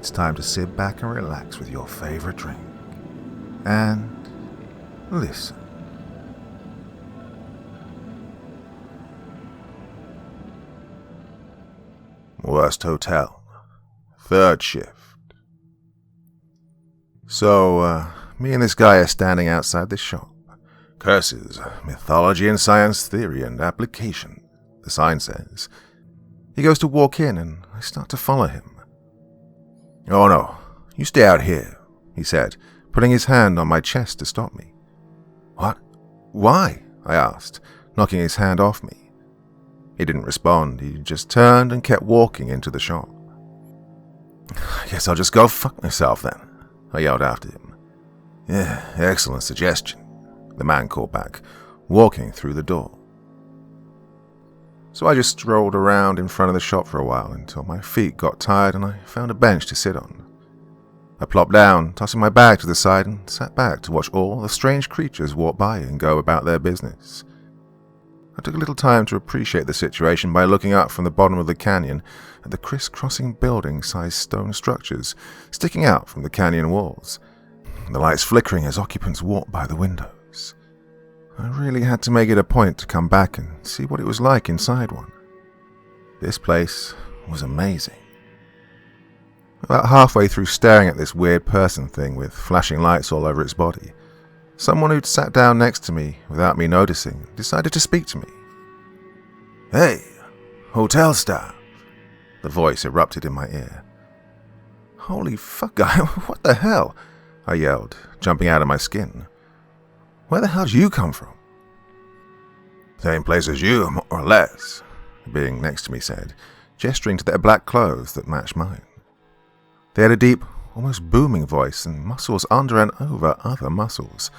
it's time to sit back and relax with your favorite drink. And listen. Worst hotel. Third shift. So, me and this guy are standing outside the shop. Curses, mythology and science theory and application, the sign says. He goes to walk in and I start to follow him. Oh no, you stay out here, he said, putting his hand on my chest to stop me. What? Why? I asked, knocking his hand off me. He didn't respond, he just turned and kept walking into the shop. I guess I'll just go fuck myself then, I yelled after him. Yeah, excellent suggestion, the man called back, walking through the door. So I just strolled around in front of the shop for a while until my feet got tired and I found a bench to sit on. I plopped down, tossing my bag to the side, and sat back to watch all the strange creatures walk by and go about their business. I took a little time to appreciate the situation by looking up from the bottom of the canyon at the criss-crossing building-sized stone structures sticking out from the canyon walls, the lights flickering as occupants walked by the windows. I really had to make it a point to come back and see what it was like inside one. This place was amazing. About halfway through staring at this weird person thing with flashing lights all over its body, someone who'd sat down next to me without me noticing decided to speak to me. Hey, hotel staff, the voice erupted in my ear. Holy fuck, guy, what the hell? I yelled, jumping out of my skin. Where the hell did you come from? Same place as you, more or less, the being next to me said, gesturing to their black clothes that matched mine. They had a deep, almost booming voice and muscles under and over other muscles.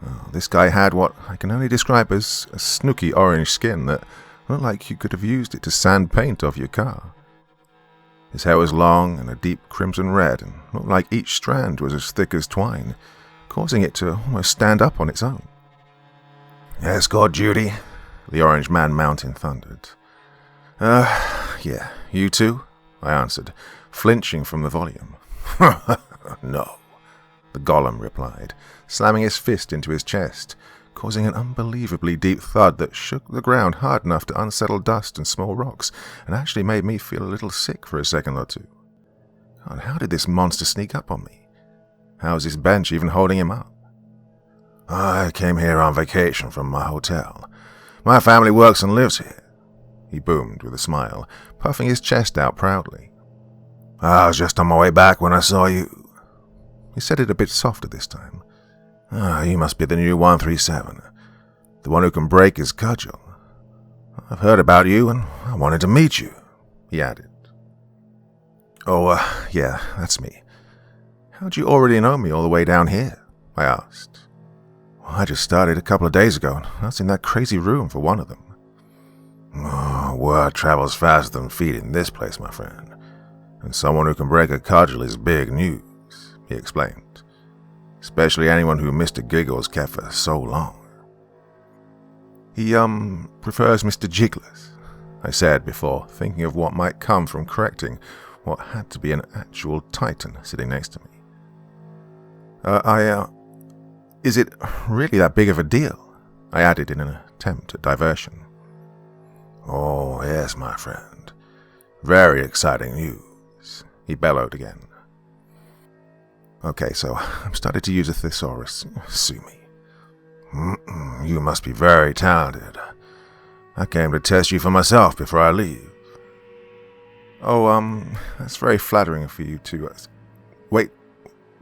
Oh, this guy had what I can only describe as a snooky orange skin that looked like you could have used it to sand paint off your car. His hair was long and a deep crimson red and looked like each strand was as thick as twine, causing it to almost stand up on its own. Escort duty, the orange man mountain thundered. Yeah, you too? I answered, flinching from the volume. No, the golem replied, slamming his fist into his chest, causing an unbelievably deep thud that shook the ground hard enough to unsettle dust and small rocks, and actually made me feel a little sick for a second or two. God, how did this monster sneak up on me? How is this bench even holding him up? I came here on vacation from my hotel. My family works and lives here, he boomed with a smile, puffing his chest out proudly. I was just on my way back when I saw you. He said it a bit softer this time. You must be the new 137, the one who can break his cudgel. I've heard about you and I wanted to meet you, he added. Oh, yeah, that's me. How'd you already know me all the way down here? I asked. Well, I just started a couple of days ago, and I was in that crazy room for one of them. Oh, word travels faster than feet in this place, my friend. And someone who can break a cudgel is big news, he explained. Especially anyone who Mr. Giggles kept for so long. He, prefers Mr. Jiggles, I said before thinking of what might come from correcting what had to be an actual titan sitting next to me. Is it really that big of a deal? I added in an attempt at diversion. Oh, yes, my friend. Very exciting news, he bellowed again. Okay, so I'm starting to use a thesaurus. Sue me. You must be very talented. I came to test you for myself before I leave. Oh, that's very flattering for you to... Wait,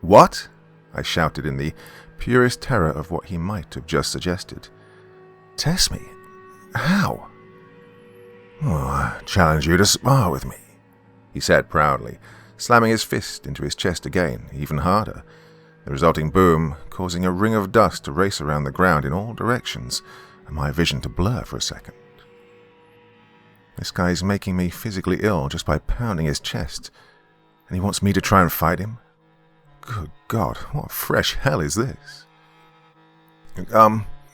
what? I shouted in the purest terror of what he might have just suggested. Test me? How? Oh, I challenge you to spar with me, he said proudly, slamming his fist into his chest again, even harder, the resulting boom causing a ring of dust to race around the ground in all directions and my vision to blur for a second. This guy's making me physically ill just by pounding his chest, and he wants me to try and fight him? Good God, what fresh hell is this?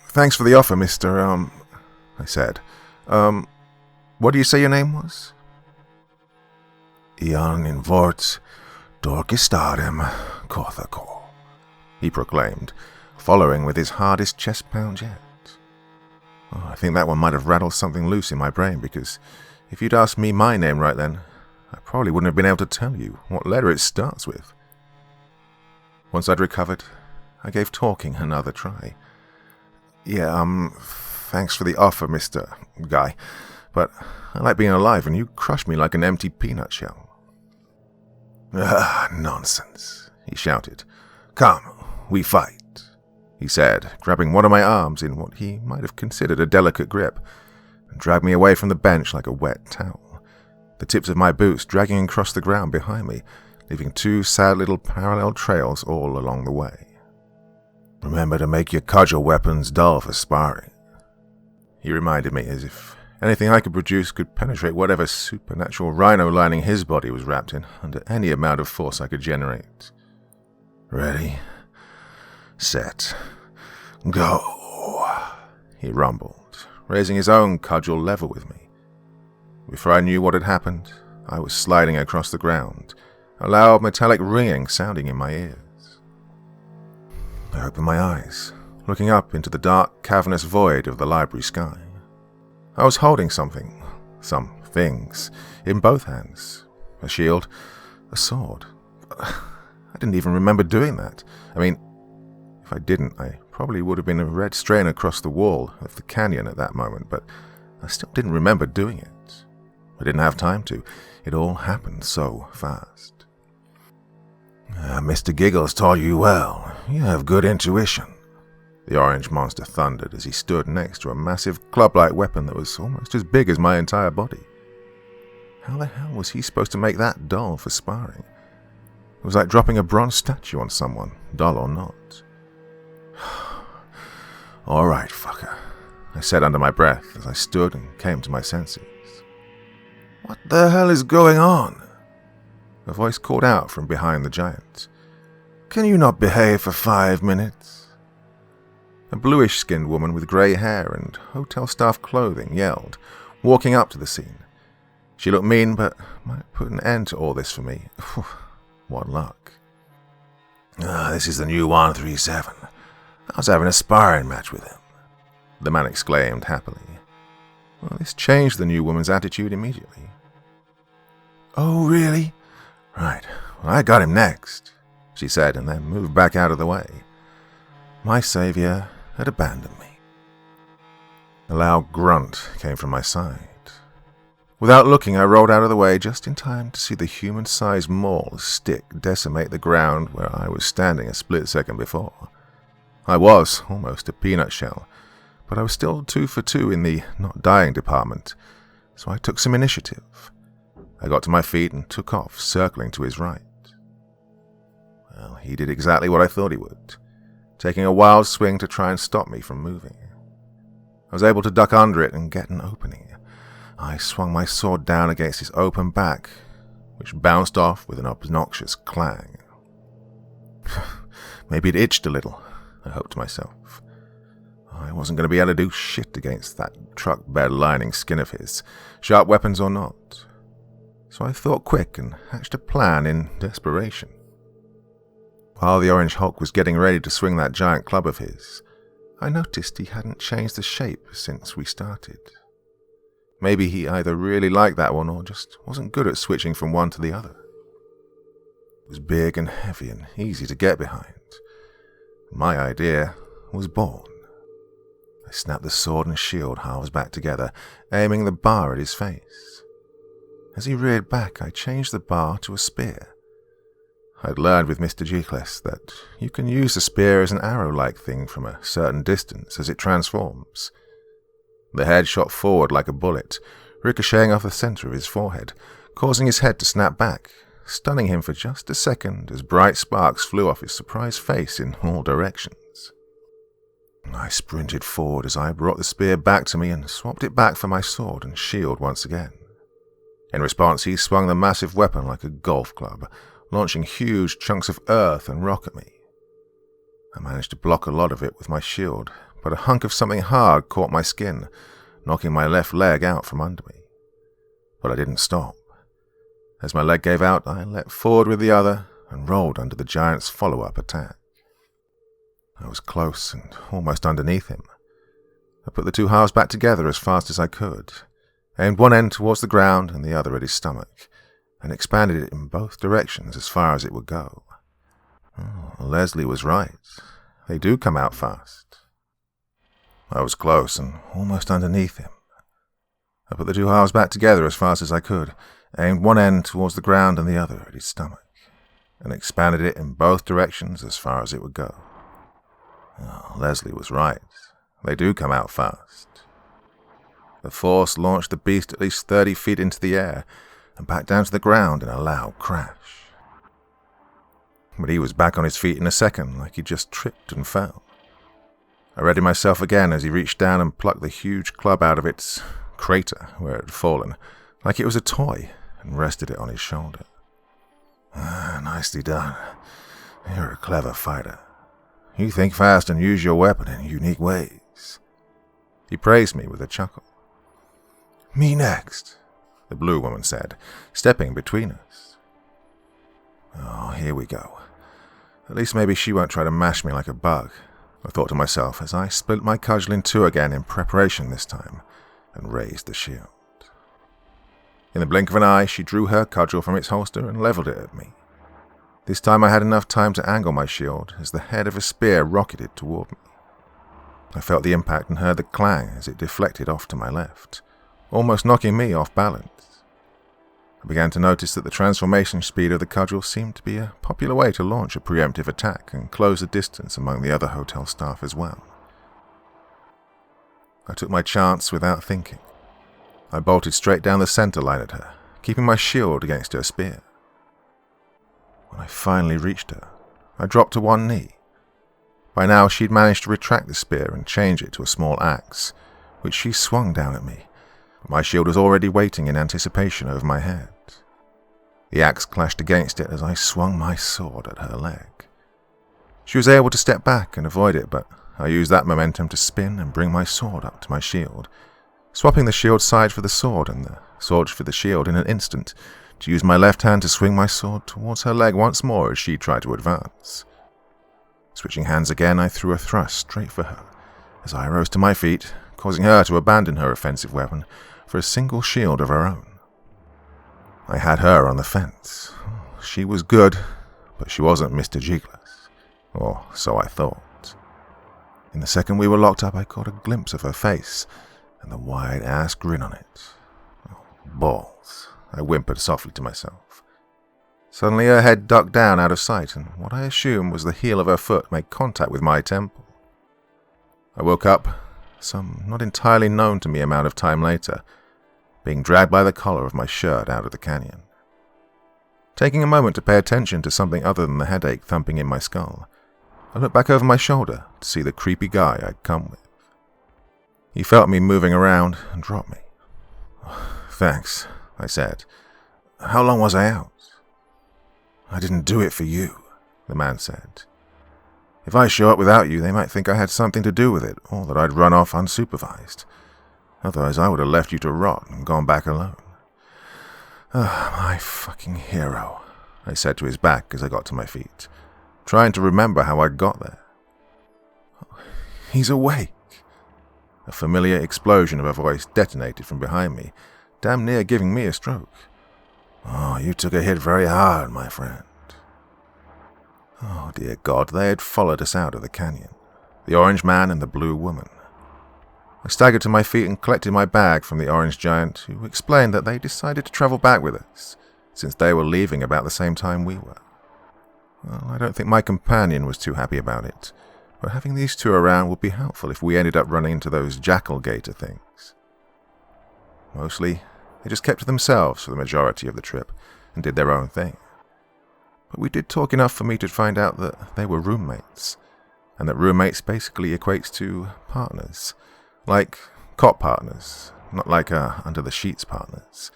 Thanks for the offer, Mr. I said. What do you say your name was? Ian in Vort, Dorkistadem Kothakor, he proclaimed, following with his hardest chest pound yet. Oh, I think that one might have rattled something loose in my brain, because if you'd asked me my name right then, I probably wouldn't have been able to tell you what letter it starts with. Once I'd recovered, I gave talking another try. Yeah, thanks for the offer, Mr. Guy, but I like being alive and you crushed me like an empty peanut shell. Ah, nonsense, he shouted. Come, we fight, he said, grabbing one of my arms in what he might have considered a delicate grip, and dragged me away from the bench like a wet towel, the tips of my boots dragging across the ground behind me, leaving two sad little parallel trails all along the way. Remember to make your cudgel weapons dull for sparring, he reminded me, as if anything I could produce could penetrate whatever supernatural rhino lining his body was wrapped in under any amount of force I could generate. Ready, set, go, he rumbled, raising his own cudgel level with me. Before I knew what had happened, I was sliding across the ground, a loud metallic ringing sounding in my ears. I opened my eyes, looking up into the dark, cavernous void of the library sky. I was holding something, some things, in both hands. A shield, a sword. I didn't even remember doing that. I mean, if I didn't, I probably would have been a red strain across the wall of the canyon at that moment, but I still didn't remember doing it. I didn't have time to. It all happened so fast. Mr. Giggles taught you well. You have good intuition, the orange monster thundered as he stood next to a massive club-like weapon that was almost as big as my entire body. How the hell was he supposed to make that dull for sparring? It was like dropping a bronze statue on someone, dull or not. All right, fucker, I said under my breath as I stood and came to my senses. What the hell is going on? A voice called out from behind the giant. Can you not behave for 5 minutes? A bluish-skinned woman with grey hair and hotel staff clothing yelled, walking up to the scene. She looked mean, but might put an end to all this for me. What luck. This is the new 137. I was having a sparring match with him, the man exclaimed happily. Well, this changed the new woman's attitude immediately. Oh, really? Right, well, I got him next, she said, and then moved back out of the way. My savior had abandoned me. A loud grunt came from my side. Without looking, I rolled out of the way just in time to see the human-sized maul's stick decimate the ground where I was standing a split second before. I was almost a peanut shell, but I was still 2 for 2 in the not dying department, so I took some initiative. I got to my feet and took off, circling to his right. Well, he did exactly what I thought he would, taking a wild swing to try and stop me from moving. I was able to duck under it and get an opening. I swung my sword down against his open back, which bounced off with an obnoxious clang. Maybe it itched a little, I hoped to myself. I wasn't going to be able to do shit against that truck bed lining skin of his, sharp weapons or not. So I thought quick and hatched a plan in desperation. While the Orange Hulk was getting ready to swing that giant club of his, I noticed he hadn't changed the shape since we started. Maybe he either really liked that one or just wasn't good at switching from one to the other. It was big and heavy and easy to get behind. My idea was born. I snapped the sword and shield halves back together, aiming the bar at his face. As he reared back, I changed the bar to a spear. I'd learned with Mr. Gicles that you can use the spear as an arrow-like thing from a certain distance as it transforms. The head shot forward like a bullet, ricocheting off the center of his forehead, causing his head to snap back, stunning him for just a second as bright sparks flew off his surprised face in all directions. I sprinted forward as I brought the spear back to me and swapped it back for my sword and shield once again. In response, he swung the massive weapon like a golf club, launching huge chunks of earth and rock at me. I managed to block a lot of it with my shield, but a hunk of something hard caught my skin, knocking my left leg out from under me. But I didn't stop. As my leg gave out, I leapt forward with the other and rolled under the giant's follow-up attack. I was close and almost underneath him. I put the two halves back together as fast as I could, aimed one end towards the ground and the other at his stomach, and expanded it in both directions as far as it would go. Oh, Leslie was right. They do come out fast. I was close and almost underneath him. I put the two halves back together as fast as I could, aimed one end towards the ground and the other at his stomach, and expanded it in both directions as far as it would go. Oh, Leslie was right. They do come out fast. The force launched the beast at least 30 feet into the air and back down to the ground in a loud crash. But he was back on his feet in a second, like he just tripped and fell. I readied myself again as he reached down and plucked the huge club out of its crater where it had fallen, like it was a toy, and rested it on his shoulder. Nicely done. You're a clever fighter. You think fast and use your weapon in unique ways. He praised me with a chuckle. Me next, the blue woman said, stepping between us. Oh, here we go. At least maybe she won't try to mash me like a bug, I thought to myself as I split my cudgel in two again in preparation this time, and raised the shield. In the blink of an eye, she drew her cudgel from its holster and leveled it at me. This time I had enough time to angle my shield as the head of a spear rocketed toward me. I felt the impact and heard the clang as it deflected off to my left, almost knocking me off balance. I began to notice that the transformation speed of the cudgel seemed to be a popular way to launch a preemptive attack and close the distance among the other hotel staff as well. I took my chance without thinking. I bolted straight down the center line at her, keeping my shield against her spear. When I finally reached her, I dropped to one knee. By now she'd managed to retract the spear and change it to a small axe, which she swung down at me. My shield was already waiting in anticipation over my head. The axe clashed against it as I swung my sword at her leg. She was able to step back and avoid it, but I used that momentum to spin and bring my sword up to my shield, swapping the shield side for the sword and the sword for the shield in an instant, to use my left hand to swing my sword towards her leg once more as she tried to advance. Switching hands again, I threw a thrust straight for her as I rose to my feet, causing her to abandon her offensive weapon for a single shield of her own. I had her on the fence. She was good, but she wasn't Mr. Jiggles, or so I thought. In the second we were locked up, I caught a glimpse of her face and the wide-ass grin on it. Oh, balls, I whimpered softly to myself. Suddenly her head ducked down out of sight, and what I assumed was the heel of her foot made contact with my temple. I woke up, some not entirely known to me amount of time later, being dragged by the collar of my shirt out of the canyon. Taking a moment to pay attention to something other than the headache thumping in my skull, I looked back over my shoulder to see the creepy guy I'd come with. He felt me moving around and dropped me. Thanks, I said. How long was I out? I didn't do it for you, the man said. If I show up without you, they might think I had something to do with it, or that I'd run off unsupervised. Otherwise, I would have left you to rot and gone back alone. My fucking hero, I said to his back as I got to my feet, trying to remember how I got there. He's awake. A familiar explosion of a voice detonated from behind me, damn near giving me a stroke. Oh, you took a hit very hard, my friend. Oh, dear God, they had followed us out of the canyon, the orange man and the blue woman. I staggered to my feet and collected my bag from the orange giant, who explained that they decided to travel back with us, since they were leaving about the same time we were. Well, I don't think my companion was too happy about it, but having these two around would be helpful if we ended up running into those jackal gator things. Mostly, they just kept to themselves for the majority of the trip and did their own thing. But we did talk enough for me to find out that they were roommates, and that roommates basically equates to partners. Like cop partners, not like under-the-sheets partners.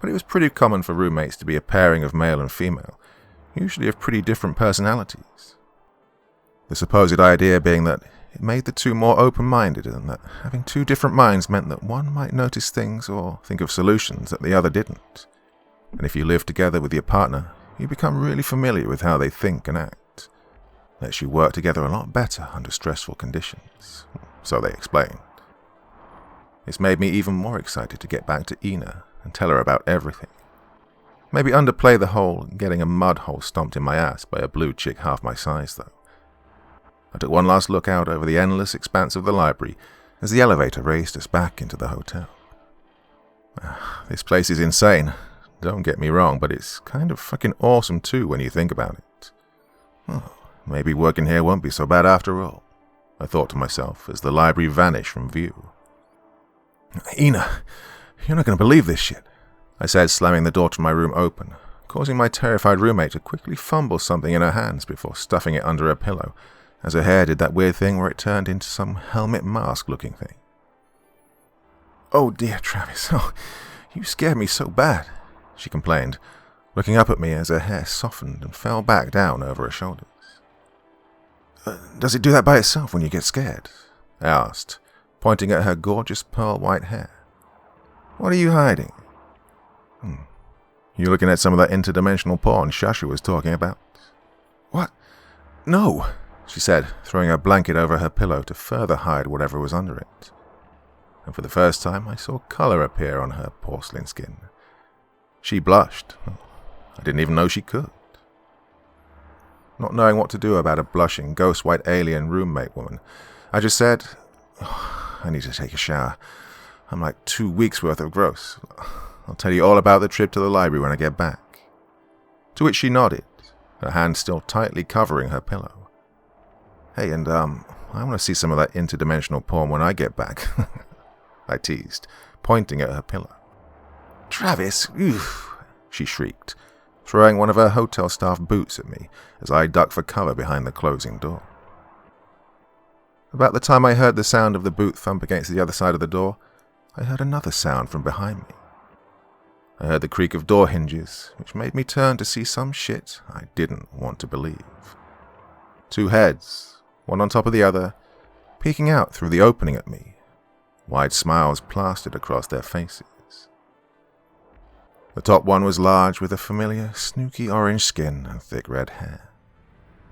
But it was pretty common for roommates to be a pairing of male and female, usually of pretty different personalities. The supposed idea being that it made the two more open-minded, and that having two different minds meant that one might notice things or think of solutions that the other didn't. And if you lived together with your partner, you become really familiar with how they think and act. Lets you work together a lot better under stressful conditions, so they explain. It's made me even more excited to get back to Ina and tell her about everything. Maybe underplay the whole getting a mud hole stomped in my ass by a blue chick half my size, though. I took one last look out over the endless expanse of the library as the elevator raised us back into the hotel. This place is insane. Don't get me wrong, but it's kind of fucking awesome too when you think about it. Oh, maybe working here won't be so bad after all, I thought to myself as the library vanished from view. Ina, you're not going to believe this shit, I said, slamming the door to my room open, causing my terrified roommate to quickly fumble something in her hands before stuffing it under her pillow, as her hair did that weird thing where it turned into some helmet mask-looking thing. Oh dear, Travis, you scared me so bad, she complained, looking up at me as her hair softened and fell back down over her shoulders. Does it do that by itself when you get scared? I asked, pointing at her gorgeous pearl-white hair. What are you hiding? You looking at some of that interdimensional porn Joshua was talking about? What? No, she said, throwing her blanket over her pillow to further hide whatever was under it. And for the first time, I saw color appear on her porcelain skin. She blushed. I didn't even know she could. Not knowing what to do about a blushing, ghost-white alien roommate woman, I just said, I need to take a shower. I'm like 2 weeks' worth of gross. I'll tell you all about the trip to the library when I get back. To which she nodded, her hand still tightly covering her pillow. Hey, and I want to see some of that interdimensional porn when I get back, I teased, pointing at her pillow. Travis, oof, she shrieked, throwing one of her hotel staff boots at me as I ducked for cover behind the closing door. About the time I heard the sound of the boot thump against the other side of the door, I heard another sound from behind me. I heard the creak of door hinges, which made me turn to see some shit I didn't want to believe. 2 heads, one on top of the other, peeking out through the opening at me, wide smiles plastered across their faces. The top one was large with a familiar, snooky orange skin and thick red hair.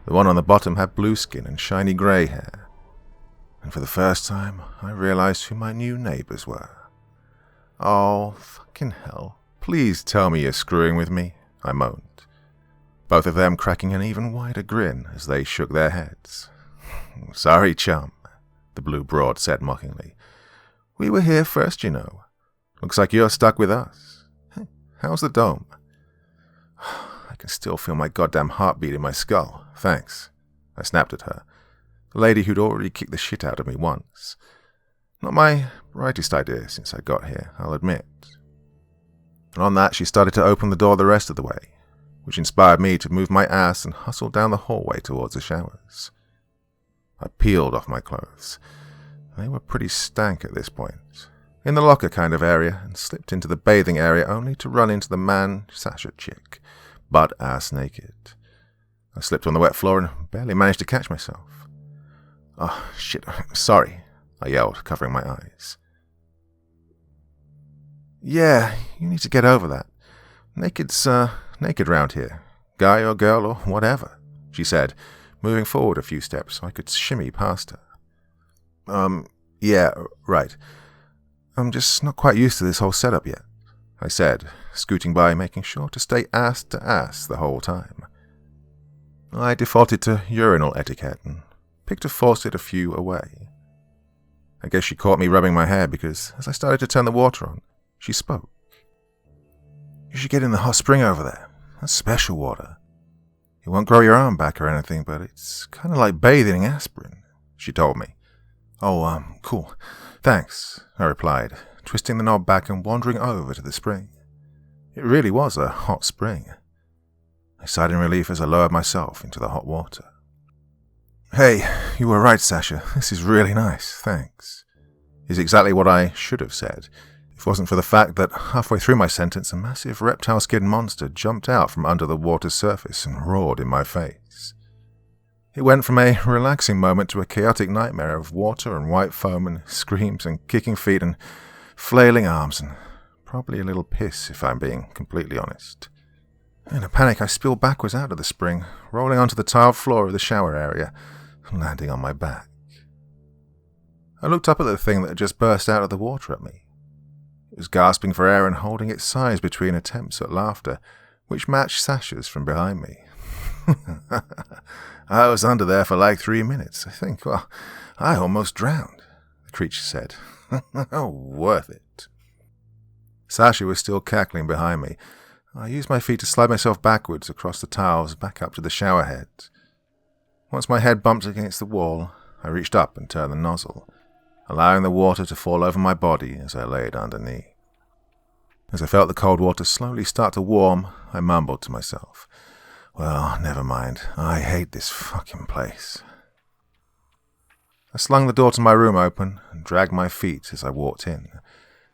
The one on the bottom had blue skin and shiny grey hair. And for the first time, I realized who my new neighbors were. Oh, fucking hell. Please tell me you're screwing with me, I moaned, both of them cracking an even wider grin as they shook their heads. Sorry, chum, the blue broad said mockingly. We were here first, you know. Looks like you're stuck with us. Hey, how's the dome? I can still feel my goddamn heartbeat in my skull, thanks, I snapped at her, the lady who'd already kicked the shit out of me once. Not my brightest idea since I got here, I'll admit. And on that, she started to open the door the rest of the way, which inspired me to move my ass and hustle down the hallway towards the showers. I peeled off my clothes. They were pretty stank at this point, in the locker kind of area, and slipped into the bathing area only to run into the man Sasha chick, butt-ass naked. I slipped on the wet floor and barely managed to catch myself. Oh, shit, sorry, I yelled, covering my eyes. Yeah, you need to get over that. Naked's, naked round here. Guy or girl or whatever, she said, moving forward a few steps so I could shimmy past her. Yeah, right. I'm just not quite used to this whole setup yet, I said, scooting by, making sure to stay ass to ass the whole time. I defaulted to urinal etiquette and picked a faucet a few away. I guess she caught me rubbing my hair because, as I started to turn the water on, she spoke. You should get in the hot spring over there. That's special water. It won't grow your arm back or anything, but it's kind of like bathing in aspirin, she told me. Oh, cool. Thanks, I replied, twisting the knob back and wandering over to the spring. It really was a hot spring. I sighed in relief as I lowered myself into the hot water. Hey, you were right, Sasha. This is really nice, thanks, is exactly what I should have said, if it wasn't for the fact that halfway through my sentence, a massive reptile-skinned monster jumped out from under the water's surface and roared in my face. It went from a relaxing moment to a chaotic nightmare of water and white foam and screams and kicking feet and flailing arms and probably a little piss, if I'm being completely honest. In a panic, I spilled backwards out of the spring, rolling onto the tiled floor of the shower area and landing on my back. I looked up at the thing that had just burst out of the water at me. It was gasping for air and holding its sides between attempts at laughter, which matched Sasha's from behind me. I was under there for like 3 minutes, I think. Well, I almost drowned, the creature said. Oh, worth it. Sasha was still cackling behind me. I used my feet to slide myself backwards across the tiles back up to the shower head. Once my head bumped against the wall, I reached up and turned the nozzle, allowing the water to fall over my body as I laid underneath. As I felt the cold water slowly start to warm, I mumbled to myself, "Well, never mind. I hate this fucking place." I slung the door to my room open and dragged my feet as I walked in,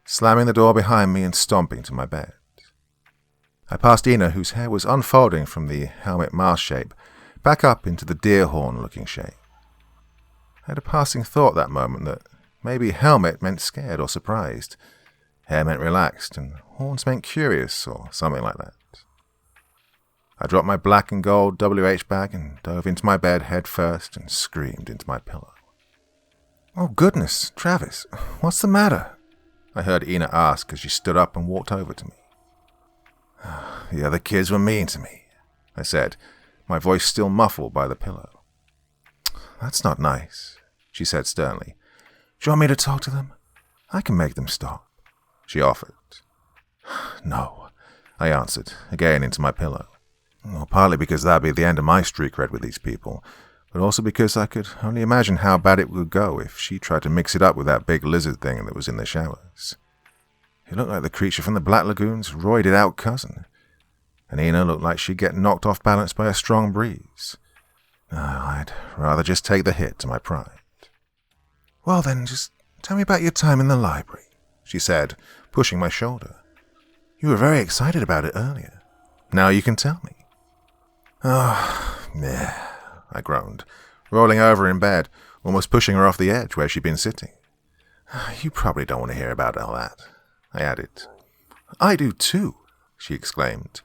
slamming the door behind me and stomping to my bed. I passed Ina, whose hair was unfolding from the helmet mask shape, back up into the deer horn-looking shape. I had a passing thought that moment that maybe helmet meant scared or surprised, hair meant relaxed, and horns meant curious or something like that. I dropped my black and gold WH bag and dove into my bed head first and screamed into my pillow. "Oh goodness, Travis, what's the matter?" I heard Ina ask as she stood up and walked over to me. "The other kids were mean to me," I said, my voice still muffled by the pillow. "That's not nice," she said sternly. "Do you want me to talk to them? I can make them stop," she offered. "No," I answered, again into my pillow. Well, partly because that'd be the end of my streak red with these people, but also because I could only imagine how bad it would go if she tried to mix it up with that big lizard thing that was in the showers. It looked like the creature from the Black Lagoon's roided-out cousin, and Ina looked like she'd get knocked off balance by a strong breeze. I'd rather just take the hit to my pride. "Well then, just tell me about your time in the library," she said, pushing my shoulder. "You were very excited about it earlier. Now you can tell me." "Oh, yeah," I groaned, rolling over in bed, almost pushing her off the edge where she'd been sitting. "You probably don't want to hear about all that," I added. "I do too," she exclaimed.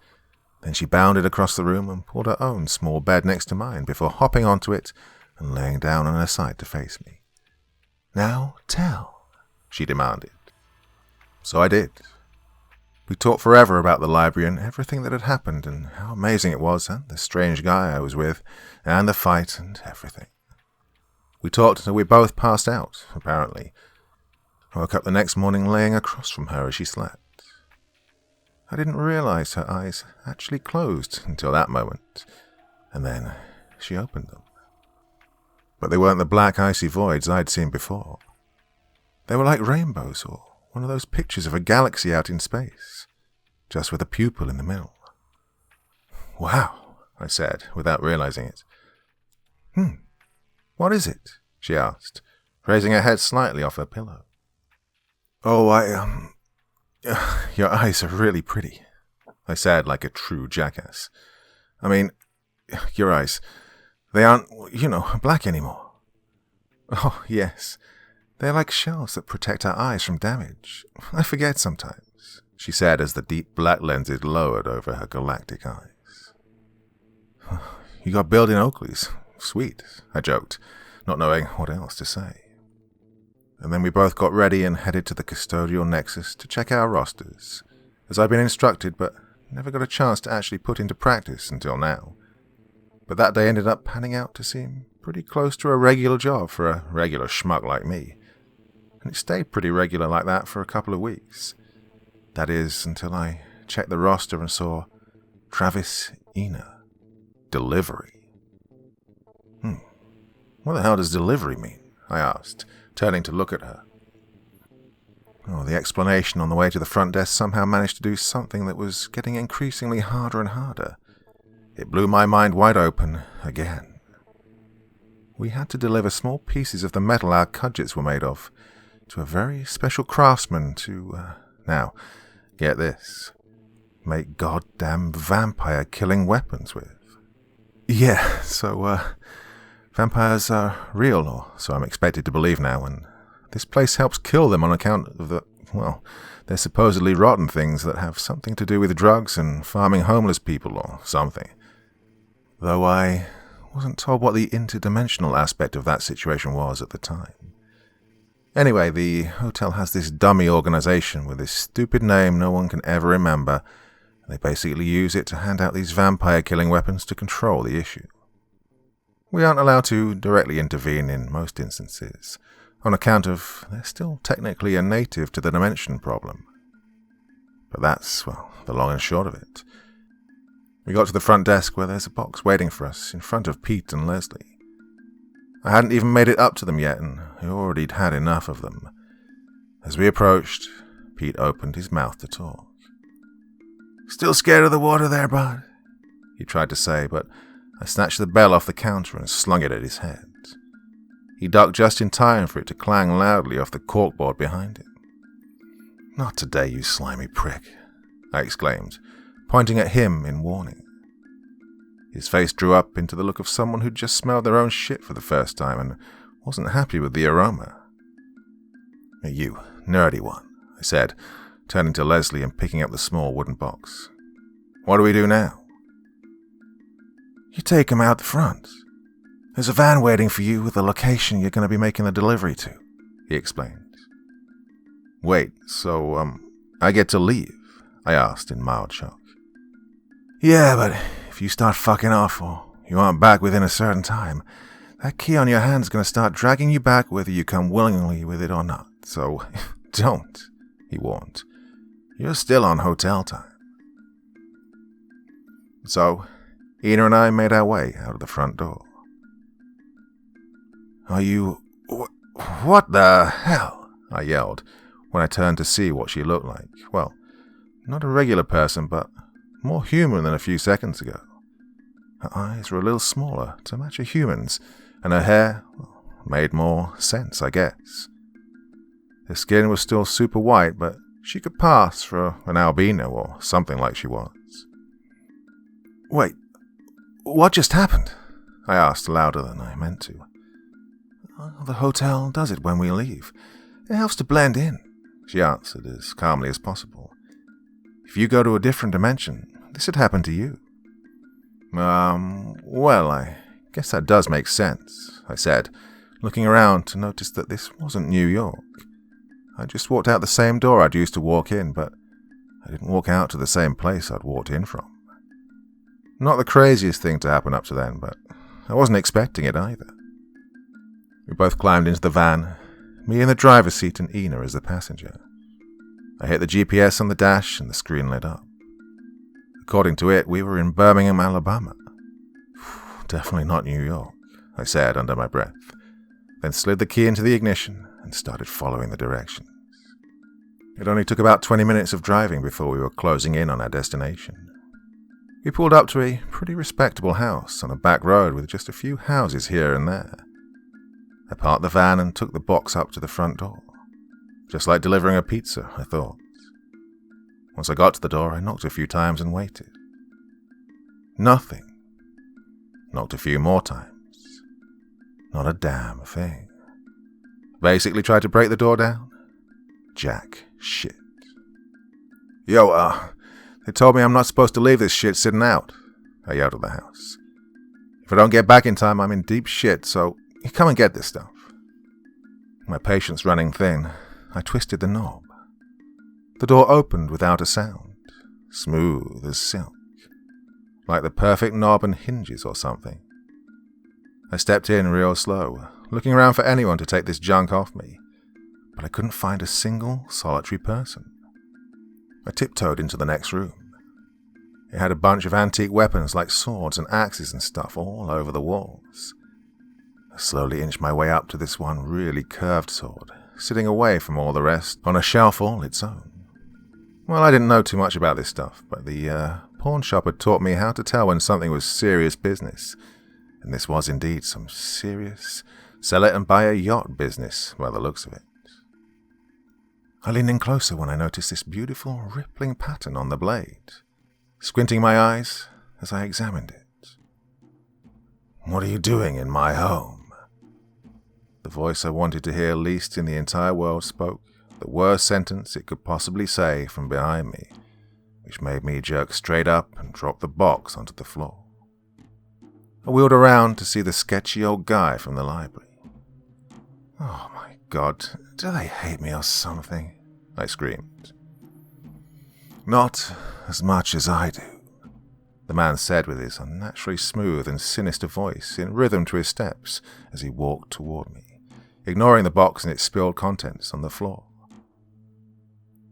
Then she bounded across the room and pulled her own small bed next to mine before hopping onto it and laying down on her side to face me. "Now tell," she demanded. So I did. We talked forever about the library and everything that had happened and how amazing it was, and the strange guy I was with, and the fight and everything. We talked until we both passed out, apparently. I woke up the next morning laying across from her as she slept. I didn't realize her eyes actually closed until that moment, and then she opened them. But they weren't the black icy voids I'd seen before. They were like rainbows or one of those pictures of a galaxy out in space, just with a pupil in the middle. "Wow," I said, without realizing it. What is it?" she asked, raising her head slightly off her pillow. "Oh, your eyes are really pretty," I said like a true jackass. "I mean, your eyes, they aren't, black anymore." "Oh, yes, they're like shells that protect our eyes from damage. I forget sometimes," she said as the deep black lenses lowered over her galactic eyes. "You got billed in Oakley's. Sweet," I joked, not knowing what else to say. And then we both got ready and headed to the custodial nexus to check our rosters, as I'd been instructed but never got a chance to actually put into practice until now. But that day ended up panning out to seem pretty close to a regular job for a regular schmuck like me. And it stayed pretty regular like that for a couple of weeks. That is, until I checked the roster and saw Travis Ina. Delivery. What the hell does delivery mean? I asked, turning to look at her. The explanation on the way to the front desk somehow managed to do something that was getting increasingly harder and harder. It blew my mind wide open again. We had to deliver small pieces of the metal our kudgets were made of to a very special craftsman to, now, get this, make goddamn vampire-killing weapons with. Yeah, so, vampires are real, or so I'm expected to believe now, and this place helps kill them on account of the well, they're supposedly rotten things that have something to do with drugs and farming homeless people or something. Though I wasn't told what the interdimensional aspect of that situation was at the time. Anyway, the hotel has this dummy organization with this stupid name no one can ever remember. They basically use it to hand out these vampire-killing weapons to control the issue. We aren't allowed to directly intervene in most instances, on account of they're still technically a native to the dimension problem. But that's, well, the long and short of it. We got to the front desk where there's a box waiting for us in front of Pete and Leslie. I hadn't even made it up to them yet, and I already had enough of them. As we approached, Pete opened his mouth to talk. "Still scared of the water there, bud?" he tried to say, but I snatched the bell off the counter and slung it at his head. He ducked just in time for it to clang loudly off the corkboard behind him. "Not today, you slimy prick," I exclaimed, pointing at him in warning. His face drew up into the look of someone who'd just smelled their own shit for the first time and wasn't happy with the aroma. "Hey, you, nerdy one," I said, turning to Leslie and picking up the small wooden box. "What do we do now?" "You take him out the front. There's a van waiting for you with the location you're going to be making the delivery to," he explained. "Wait, so, I get to leave?" I asked in mild shock. "Yeah, but if you start fucking off or you aren't back within a certain time, that key on your hand's going to start dragging you back whether you come willingly with it or not. So, don't," he warned. "You're still on hotel time." So, Ina and I made our way out of the front door. "Are you... what the hell?" I yelled when I turned to see what she looked like. Well, not a regular person, but more human than a few seconds ago. Her eyes were a little smaller to match a human's, and her hair, well, made more sense, I guess. Her skin was still super white, but she could pass for an albino or something like she was. "Wait, what just happened?" I asked louder than I meant to. "The hotel does it when we leave. It helps to blend in," she answered as calmly as possible. "If you go to a different dimension, this would happen to you." Well, I guess that does make sense," I said, looking around to notice that this wasn't New York. I just walked out the same door I'd used to walk in, but I didn't walk out to the same place I'd walked in from. Not the craziest thing to happen up to then, but I wasn't expecting it either. We both climbed into the van, me in the driver's seat and Ina as the passenger. I hit the GPS on the dash and the screen lit up. According to it, we were in Birmingham, Alabama. Definitely not New York, I said under my breath, then slid the key into the ignition and started following the directions. It only took about 20 minutes of driving before we were closing in on our destination. We pulled up to a pretty respectable house on a back road with just a few houses here and there. I parked the van and took the box up to the front door. Just like delivering a pizza, I thought. Once I got to the door, I knocked a few times and waited. Nothing. Knocked a few more times. Not a damn thing. Basically tried to break the door down. Jack shit. "Yo, they told me I'm not supposed to leave this shit sitting out," I yelled at the house. "If I don't get back in time, I'm in deep shit, so you come and get this stuff." My patience running thin, I twisted the knob. The door opened without a sound, smooth as silk, like the perfect knob and hinges or something. I stepped in real slow, looking around for anyone to take this junk off me, but I couldn't find a single solitary person. I tiptoed into the next room. It had a bunch of antique weapons like swords and axes and stuff all over the walls. I slowly inched my way up to this one really curved sword, sitting away from all the rest on a shelf all its own. Well, I didn't know too much about this stuff, but the pawn shop had taught me how to tell when something was serious business, and this was indeed some serious sell it and buy a yacht business by the looks of it. I leaned in closer when I noticed this beautiful rippling pattern on the blade, squinting my eyes as I examined it. "What are you doing in my home?" The voice I wanted to hear least in the entire world spoke the worst sentence it could possibly say from behind me, which made me jerk straight up and drop the box onto the floor. I wheeled around to see the sketchy old guy from the library. "Oh my God, do they hate me or something?" I screamed. "Not as much as I do," the man said with his unnaturally smooth and sinister voice in rhythm to his steps as he walked toward me, ignoring the box and its spilled contents on the floor.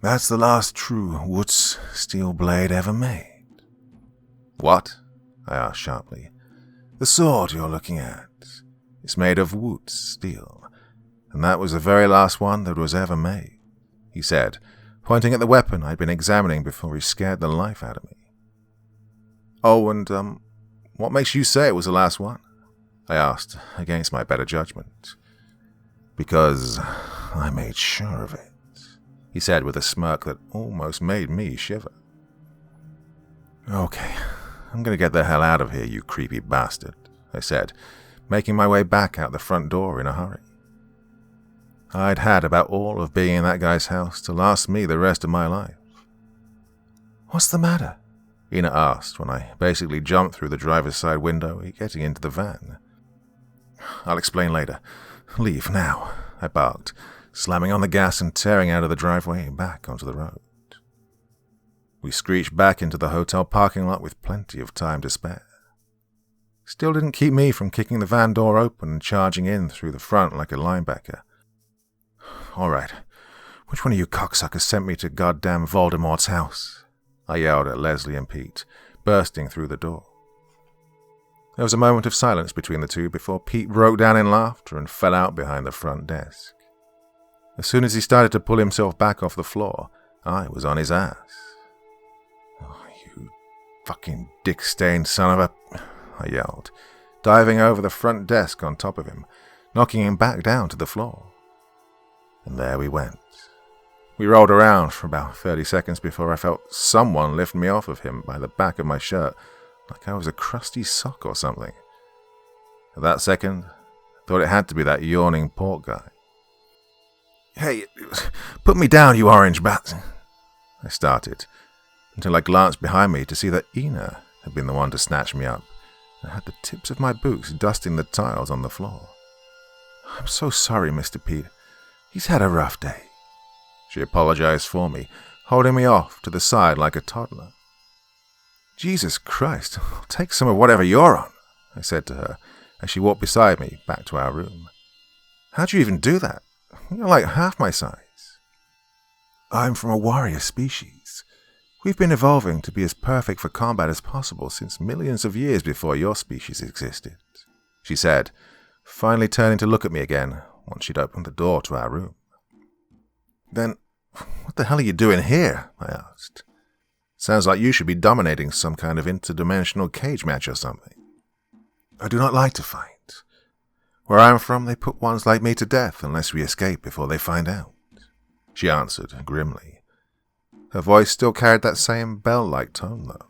"That's the last true Woods steel blade ever made." "What?" I asked sharply. "The sword you're looking at. It's made of Woods steel, and that was the very last one that was ever made," he said, pointing at the weapon I'd been examining before he scared the life out of me. "Oh, and, what makes you say it was the last one?" I asked, against my better judgment. "Because I made sure of it," he said with a smirk that almost made me shiver. "Okay, I'm gonna get the hell out of here, you creepy bastard," I said, making my way back out the front door in a hurry. I'd had about all of being in that guy's house to last me the rest of my life. "What's the matter?" Ina asked when I basically jumped through the driver's side window, getting into the van. "I'll explain later. Leave now," I barked, slamming on the gas and tearing out of the driveway back onto the road. We screeched back into the hotel parking lot with plenty of time to spare. Still didn't keep me from kicking the van door open and charging in through the front like a linebacker. "All right, which one of you cocksuckers sent me to goddamn Voldemort's house?" I yelled at Leslie and Pete, bursting through the door. There was a moment of silence between the two before Pete broke down in laughter and fell out behind the front desk. As soon as he started to pull himself back off the floor, I was on his ass. "Oh, you fucking dick-stained son of a..." I yelled, diving over the front desk on top of him, knocking him back down to the floor. And there we went. We rolled around for about 30 seconds before I felt someone lift me off of him by the back of my shirt, like I was a crusty sock or something. At that second, I thought it had to be that yawning pork guy. "Hey, put me down, you orange bat," I started, until I glanced behind me to see that Ina had been the one to snatch me up and had the tips of my boots dusting the tiles on the floor. "I'm so sorry, Mr. Pete. He's had a rough day." She apologized for me, holding me off to the side like a toddler. "Jesus Christ, I'll take some of whatever you're on," I said to her as she walked beside me back to our room. "How'd you even do that? You're like half my size." "I'm from a warrior species. We've been evolving to be as perfect for combat as possible since millions of years before your species existed," she said, finally turning to look at me again once she'd opened the door to our room. "Then, what the hell are you doing here?" I asked. "Sounds like you should be dominating some kind of interdimensional cage match or something." "I do not like to fight. Where I am from, they put ones like me to death unless we escape before they find out," she answered grimly. Her voice still carried that same bell-like tone, though.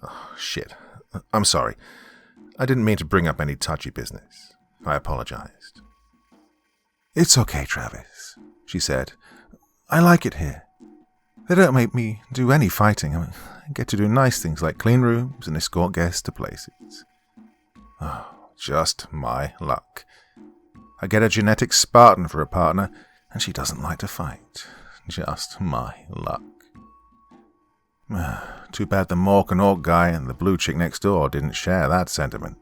"Oh, shit. I'm sorry. I didn't mean to bring up any touchy business," I apologized. "It's okay, Travis," she said. "I like it here. They don't make me do any fighting. I get to do nice things like clean rooms and escort guests to places." Oh, just my luck. I get a genetic Spartan for a partner, and she doesn't like to fight. Just my luck. Too bad the Mork and Orc guy and the blue chick next door didn't share that sentiment,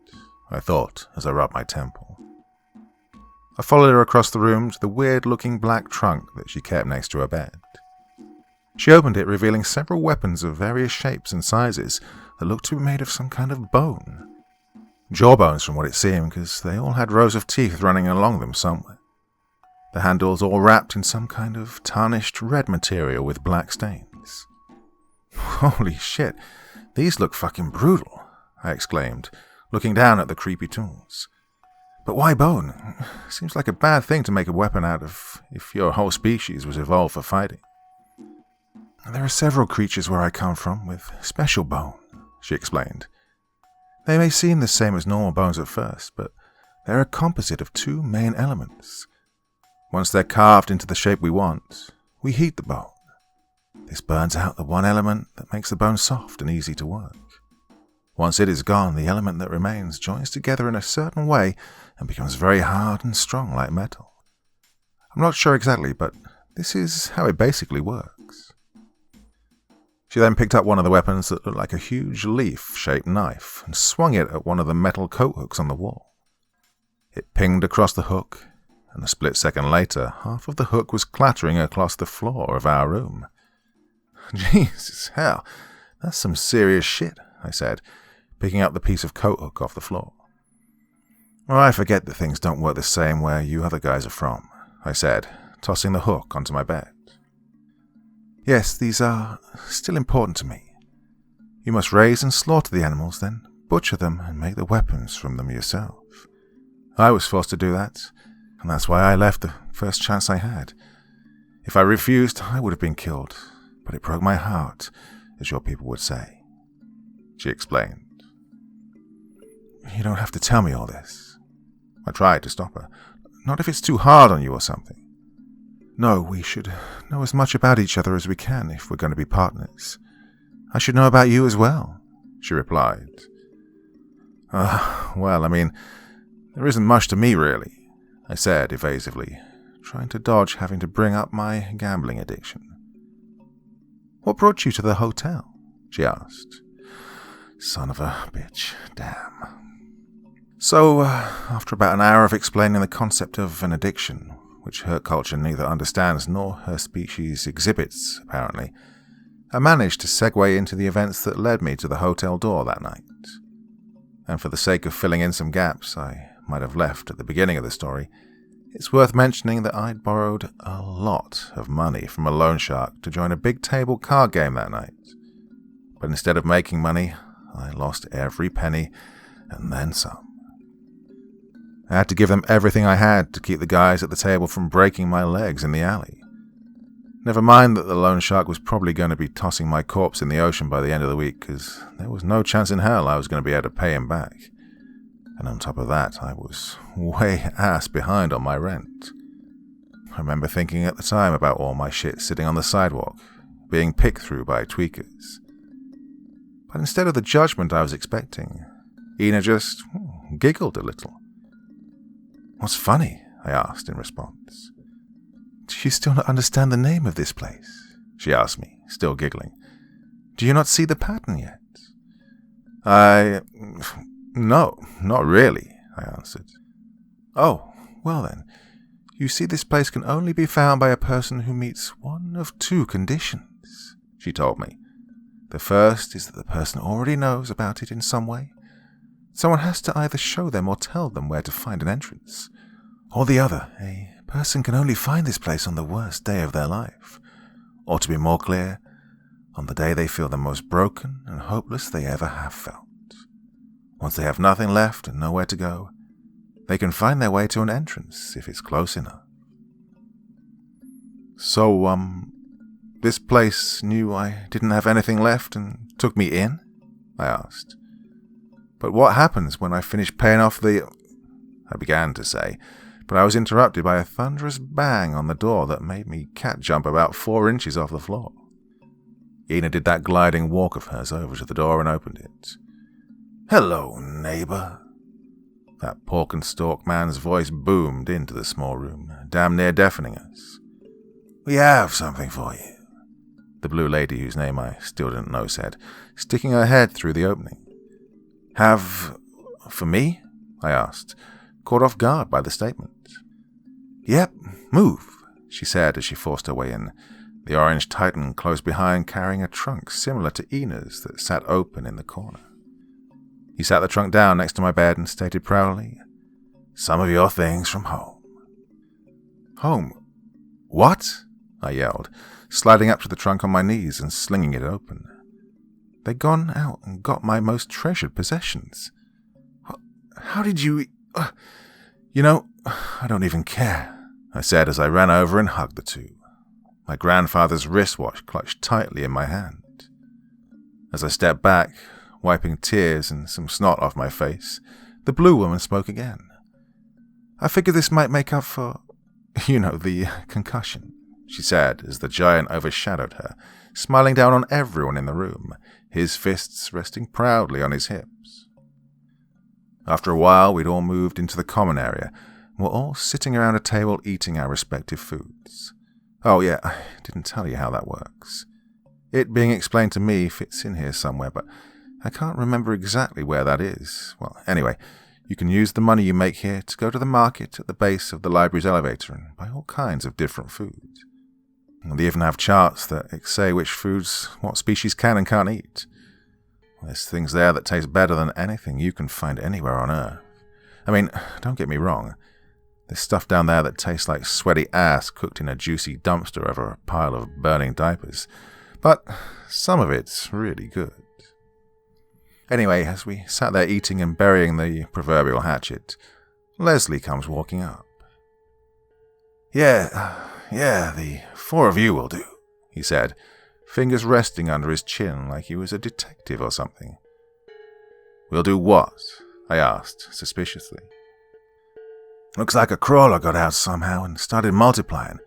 I thought as I rubbed my temple. I followed her across the room to the weird-looking black trunk that she kept next to her bed. She opened it, revealing several weapons of various shapes and sizes that looked to be made of some kind of bone. Jawbones from what it seemed, because they all had rows of teeth running along them somewhere. The handles all wrapped in some kind of tarnished red material with black stains. "Holy shit, these look fucking brutal," I exclaimed, looking down at the creepy tools. "But why bone? Seems like a bad thing to make a weapon out of if your whole species was evolved for fighting." "There are several creatures where I come from with special bone," she explained. "They may seem the same as normal bones at first, but they're a composite of two main elements. Once they're carved into the shape we want, we heat the bone. This burns out the one element that makes the bone soft and easy to work. Once it is gone, the element that remains joins together in a certain way and becomes very hard and strong like metal. I'm not sure exactly, but this is how it basically works. She then picked up one of the weapons that looked like a huge leaf-shaped knife and swung it at one of the metal coat hooks on the wall. It pinged across the hook, and a split second later, half of the hook was clattering across the floor of our room. Jesus, hell, that's some serious shit, I said, picking up the piece of coat hook off the floor. Well, I forget that things don't work the same where you other guys are from, I said, tossing the hook onto my bed. Yes, these are still important to me. You must raise and slaughter the animals, then butcher them and make the weapons from them yourself. I was forced to do that, and that's why I left the first chance I had. If I refused, I would have been killed, but it broke my heart, as your people would say, she explained. You don't have to tell me all this. I tried to stop her. Not if it's too hard on you or something. No, we should know as much about each other as we can if we're going to be partners. I should know about you as well, she replied. Well, I mean, there isn't much to me, really, I said evasively, trying to dodge having to bring up my gambling addiction. What brought you to the hotel? She asked. Son of a bitch, damn. So, after about an hour of explaining the concept of an addiction, which her culture neither understands nor her species exhibits, apparently, I managed to segue into the events that led me to the hotel door that night. And for the sake of filling in some gaps I might have left at the beginning of the story, it's worth mentioning that I'd borrowed a lot of money from a loan shark to join a big table card game that night. But instead of making money, I lost every penny and then some. I had to give them everything I had to keep the guys at the table from breaking my legs in the alley. Never mind that the loan shark was probably going to be tossing my corpse in the ocean by the end of the week, because there was no chance in hell I was going to be able to pay him back. And on top of that, I was way ass behind on my rent. I remember thinking at the time about all my shit sitting on the sidewalk, being picked through by tweakers. But instead of the judgment I was expecting, Ina just giggled a little. What's funny? I asked in response. Do you still not understand the name of this place? She asked me, still giggling. Do you not see the pattern yet? No, not really, I answered. Oh, well then, you see this place can only be found by a person who meets one of two conditions, she told me. The first is that the person already knows about it in some way. Someone has to either show them or tell them where to find an entrance. Or the other, a person can only find this place on the worst day of their life. Or to be more clear, on the day they feel the most broken and hopeless they ever have felt. Once they have nothing left and nowhere to go, they can find their way to an entrance if it's close enough. So, this place knew I didn't have anything left and took me in? I asked. But what happens when I finish paying off the... I began to say, but I was interrupted by a thunderous bang on the door that made me cat jump about 4 inches off the floor. Ina did that gliding walk of hers over to the door and opened it. Hello, neighbor. That pork and stalk man's voice boomed into the small room, damn near deafening us. We have something for you, the blue lady whose name I still didn't know said, sticking her head through the opening. Have... for me? I asked, caught off guard by the statement. Yep, move, she said as she forced her way in, the orange titan close behind carrying a trunk similar to Ina's that sat open in the corner. He sat the trunk down next to my bed and stated proudly, Some of your things from home. Home? What? I yelled, sliding up to the trunk on my knees and slinging it open. They'd gone out and got my most treasured possessions. How did you... I don't even care, I said as I ran over and hugged the two, my grandfather's wristwatch clutched tightly in my hand. As I stepped back, wiping tears and some snot off my face, the blue woman spoke again. I figured this might make up for... You know, the concussion, she said as the giant overshadowed her, smiling down on everyone in the room, his fists resting proudly on his hips. After a while, we'd all moved into the common area, and were all sitting around a table eating our respective foods. Oh yeah, I didn't tell you how that works. It being explained to me fits in here somewhere, but I can't remember exactly where that is. Well, anyway, you can use the money you make here to go to the market at the base of the library's elevator and buy all kinds of different foods. And they even have charts that say which foods what species can and can't eat. There's things there that taste better than anything you can find anywhere on Earth. I mean, don't get me wrong. There's stuff down there that tastes like sweaty ass cooked in a juicy dumpster over a pile of burning diapers. But some of it's really good. Anyway, as we sat there eating and burying the proverbial hatchet, Leslie comes walking up. Yeah, the 4 of you will do, he said, fingers resting under his chin like he was a detective or something. We'll do what? I asked, suspiciously. Looks like a crawler got out somehow and started multiplying.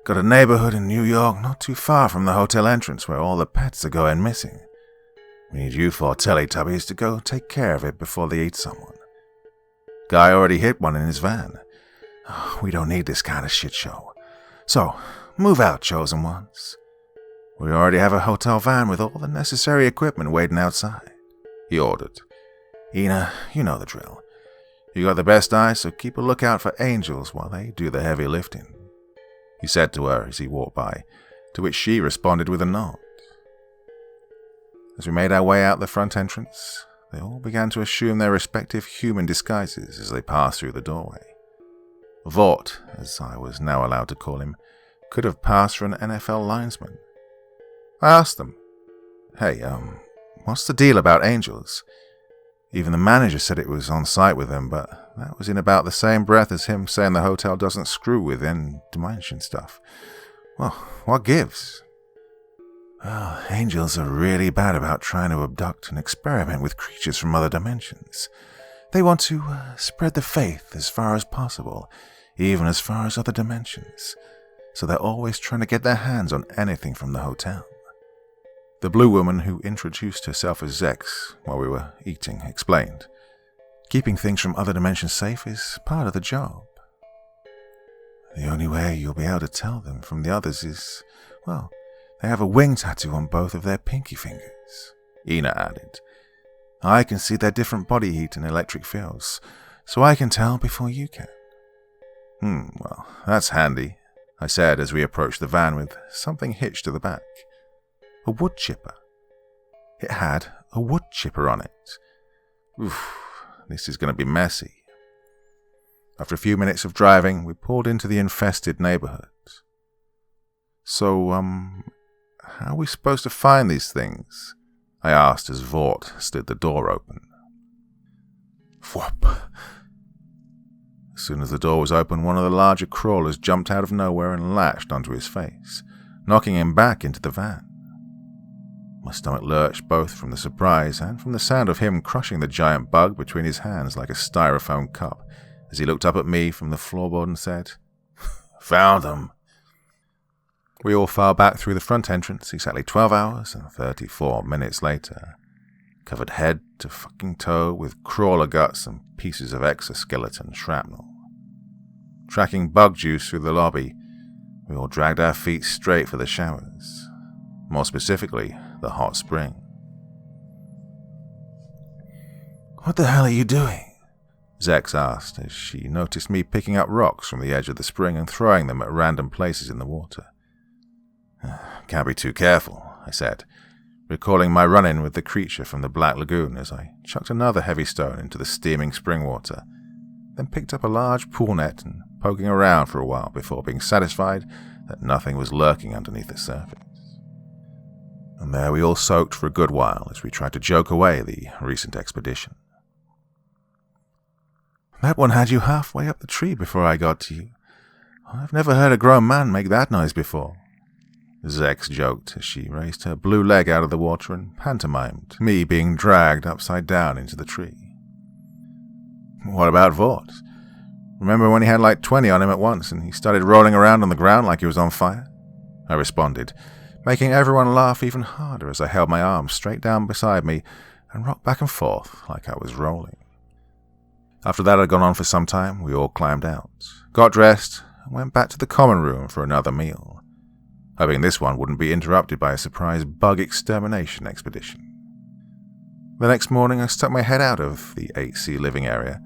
Got a neighborhood in New York not too far from the hotel entrance where all the pets are going missing. We need you 4 Teletubbies to go take care of it before they eat someone. Guy already hit one in his van. Oh, we don't need this kind of shit show. So, move out, chosen ones. We already have a hotel van with all the necessary equipment waiting outside, he ordered. Ina, you know the drill. You got the best eyes, so keep a lookout for angels while they do the heavy lifting, he said to her as he walked by, to which she responded with a nod. As we made our way out the front entrance, they all began to assume their respective human disguises as they passed through the doorway. Vort, as I was now allowed to call him, could have passed for an NFL linesman. I asked them, hey, what's the deal about angels? Even the manager said it was on site with them, but that was in about the same breath as him saying the hotel doesn't screw with in-dimension stuff. Well, what gives? Well, angels are really bad about trying to abduct and experiment with creatures from other dimensions. They want to spread the faith as far as possible, even as far as other dimensions. So they're always trying to get their hands on anything from the hotel. The blue woman who introduced herself as Zex while we were eating explained. Keeping things from other dimensions safe is part of the job. The only way you'll be able to tell them from the others is, well, they have a wing tattoo on both of their pinky fingers, Ina added. I can see their different body heat and electric fields, so I can tell before you can. Well, that's handy, I said as we approached the van with something hitched to the back. A wood chipper. It had a wood chipper on it. Oof, this is going to be messy. After a few minutes of driving, we pulled into the infested neighborhood. So, how are we supposed to find these things? I asked as Vort slid the door open. Whoop. As soon as the door was open, one of the larger crawlers jumped out of nowhere and latched onto his face, knocking him back into the van. My stomach lurched both from the surprise and from the sound of him crushing the giant bug between his hands like a styrofoam cup as he looked up at me from the floorboard and said, Found them. We all filed back through the front entrance exactly 12 hours and 34 minutes later, covered head to fucking toe with crawler guts and pieces of exoskeleton shrapnel. Tracking bug juice through the lobby, we all dragged our feet straight for the showers. More specifically, the hot spring. What the hell are you doing? Zex asked as she noticed me picking up rocks from the edge of the spring and throwing them at random places in the water. Can't be too careful, I said, recalling my run-in with the creature from the Black Lagoon as I chucked another heavy stone into the steaming spring water, then picked up a large pool net and poking around for a while before being satisfied that nothing was lurking underneath the surface. And there we all soaked for a good while as we tried to joke away the recent expedition. That one had you halfway up the tree before I got to you. I've never heard a grown man make that noise before, Zex joked as she raised her blue leg out of the water and pantomimed me being dragged upside down into the tree. What about Vort? Remember when he had like 20 on him at once and he started rolling around on the ground like he was on fire? I responded, making everyone laugh even harder as I held my arm straight down beside me and rocked back and forth like I was rolling. After that had gone on for some time, we all climbed out, got dressed, and went back to the common room for another meal, hoping this one wouldn't be interrupted by a surprise bug extermination expedition. The next morning, I stuck my head out of the 8C living area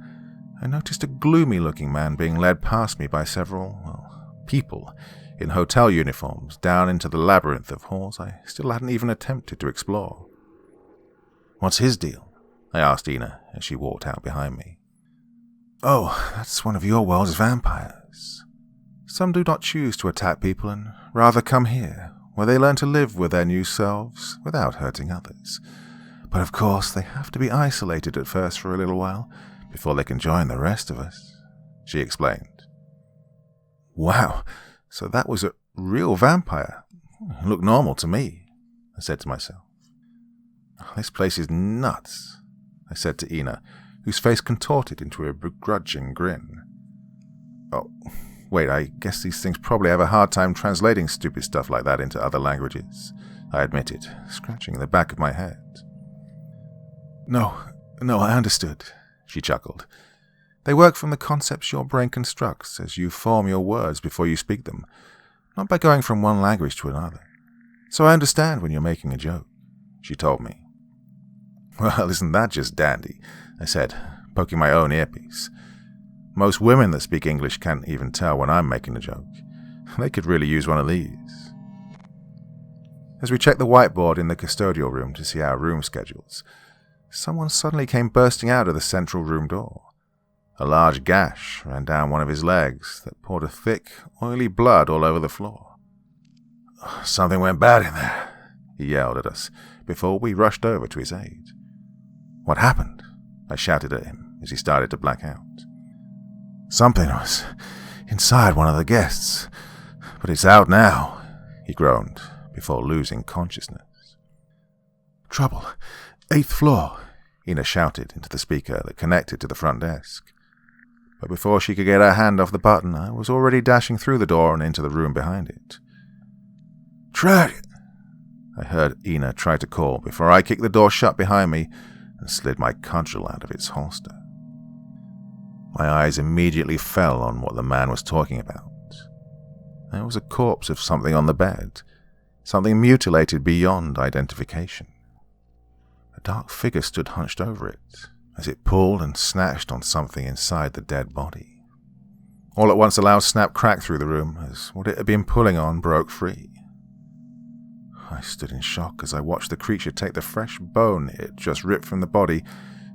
and noticed a gloomy-looking man being led past me by several, people in hotel uniforms down into the labyrinth of halls I still hadn't even attempted to explore. "What's his deal?" I asked Ina as she walked out behind me. "Oh, that's one of your world's vampires. Some do not choose to attack people and rather come here, where they learn to live with their new selves without hurting others. But of course, they have to be isolated at first for a little while, before they can join the rest of us," she explained. "Wow, so that was a real vampire. It looked normal to me," I said to myself. "This place is nuts," I said to Ina, whose face contorted into a begrudging grin. "Oh, wait, I guess these things probably have a hard time translating stupid stuff like that into other languages," I admitted, scratching the back of my head. No, I understood," she chuckled. "They work from the concepts your brain constructs as you form your words before you speak them, not by going from one language to another. So I understand when you're making a joke," she told me. "Well, isn't that just dandy?" I said, poking my own earpiece. "Most women that speak English can't even tell when I'm making a joke. They could really use one of these." As we checked the whiteboard in the custodial room to see our room schedules, someone suddenly came bursting out of the central room door. A large gash ran down one of his legs that poured a thick, oily blood all over the floor. "Something went bad in there," he yelled at us before we rushed over to his aid. "What happened?" I shouted at him as he started to black out. "Something was inside one of the guests, but it's out now," he groaned before losing consciousness. "Trouble. 8th floor," Ina shouted into the speaker that connected to the front desk. But before she could get her hand off the button, I was already dashing through the door and into the room behind it. "Track!" I heard Ina try to call before I kicked the door shut behind me and slid my cudgel out of its holster. My eyes immediately fell on what the man was talking about. There was a corpse of something on the bed, something mutilated beyond identification. A dark figure stood hunched over it, as it pulled and snatched on something inside the dead body. All at once a loud snap cracked through the room, as what it had been pulling on broke free. I stood in shock as I watched the creature take the fresh bone it had just ripped from the body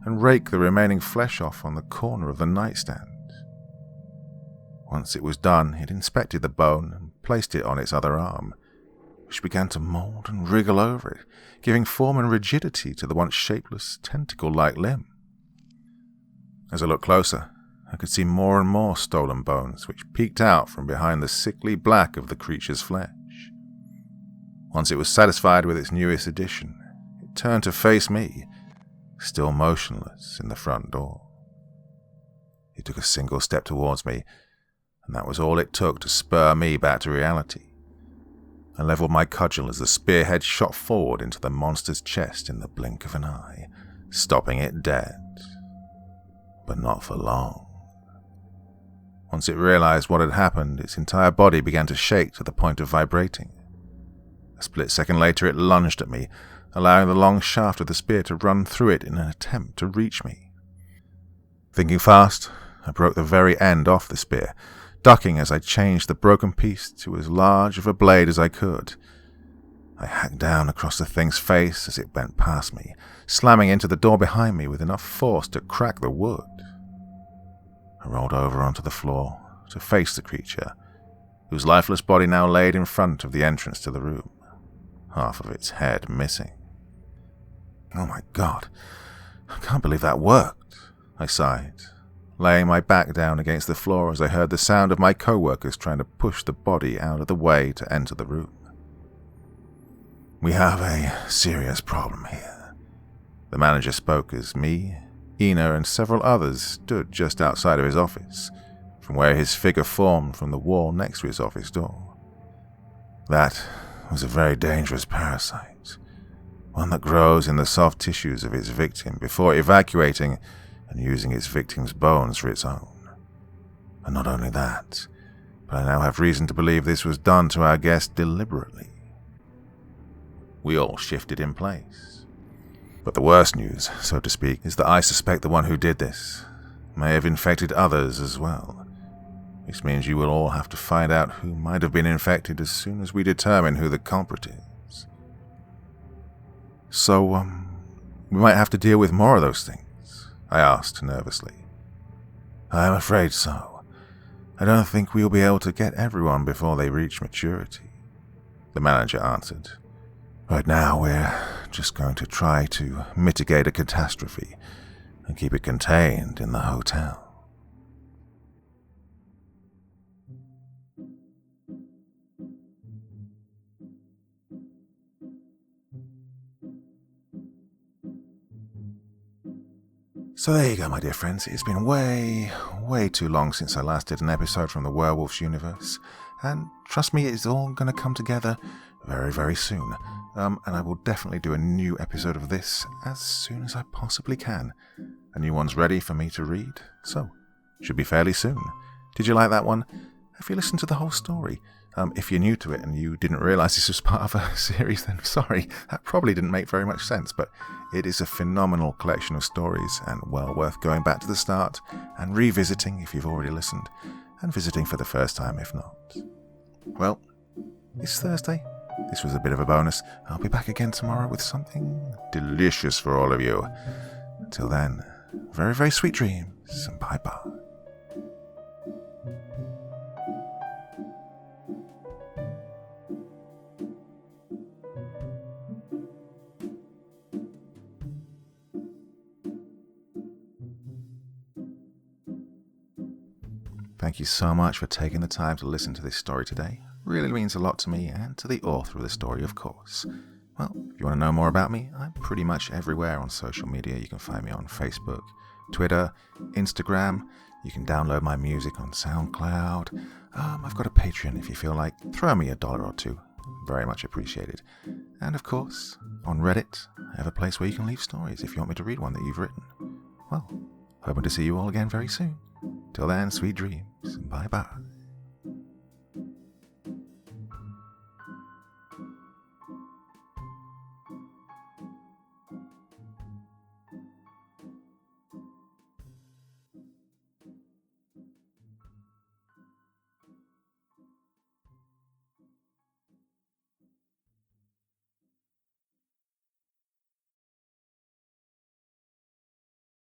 and rake the remaining flesh off on the corner of the nightstand. Once it was done, it inspected the bone and placed it on its other arm, which began to mold and wriggle over it, giving form and rigidity to the once shapeless, tentacle-like limb. As I looked closer, I could see more and more stolen bones, which peeked out from behind the sickly black of the creature's flesh. Once it was satisfied with its newest addition, it turned to face me, still motionless in the front door. It took a single step towards me, and that was all it took to spur me back to reality. I leveled my cudgel as the spearhead shot forward into the monster's chest in the blink of an eye, stopping it dead. But not for long. Once it realized what had happened, its entire body began to shake to the point of vibrating. A split second later, it lunged at me, allowing the long shaft of the spear to run through it in an attempt to reach me. Thinking fast, I broke the very end off the spear, ducking as I changed the broken piece to as large of a blade as I could. I hacked down across the thing's face as it bent past me, slamming into the door behind me with enough force to crack the wood. I rolled over onto the floor to face the creature, whose lifeless body now laid in front of the entrance to the room, half of its head missing. "Oh my God, I can't believe that worked," I sighed, laying my back down against the floor as I heard the sound of my co-workers trying to push the body out of the way to enter the room. "We have a serious problem here," the manager spoke as me, Ina, and several others stood just outside of his office, from where his figure formed from the wall next to his office door. That was a very dangerous parasite, one that grows in the soft tissues of its victim before evacuating and using its victim's bones for its own. And not only that, but I now have reason to believe this was done to our guest deliberately. We all shifted in place. But the worst news, so to speak, is that I suspect the one who did this may have infected others as well. Which means you will all have to find out who might have been infected as soon as we determine who the culprit is. So, we might have to deal with more of those things? I asked nervously. I am afraid so. I don't think we'll be able to get everyone before they reach maturity, the manager answered. Right now, we're just going to try to mitigate a catastrophe and keep it contained in the hotel. So there you go, my dear friends. It's been way too long since I last did an episode from the Werewolves universe, and trust me, it's all going to come together very soon. And I will definitely do a new episode of this as soon as I possibly can. A new one's ready for me to read, so should be fairly soon. Did you like that one? Have you listened to the whole story? If you're new to it and you didn't realize this was part of a series, then sorry, that probably didn't make very much sense, but it is a phenomenal collection of stories and well worth going back to the start and revisiting if you've already listened, and visiting for the first time if not. Well, it's Thursday. This was a bit of a bonus. I'll be back again tomorrow with something delicious for all of you. Until then, very sweet dreams, and bye-bye. Thank you so much for taking the time to listen to this story today. Really means a lot to me and to the author of the story, of course. Well, if you want to know more about me, I'm pretty much everywhere on social media. You can find me on Facebook, Twitter, Instagram. You can download my music on SoundCloud. I've got a Patreon if you feel like. Throw me $1 or $2. Very much appreciated. And of course, on Reddit, I have a place where you can leave stories if you want me to read one that you've written. Well, hoping to see you all again very soon. Till then, sweet dreams. Bye-bye.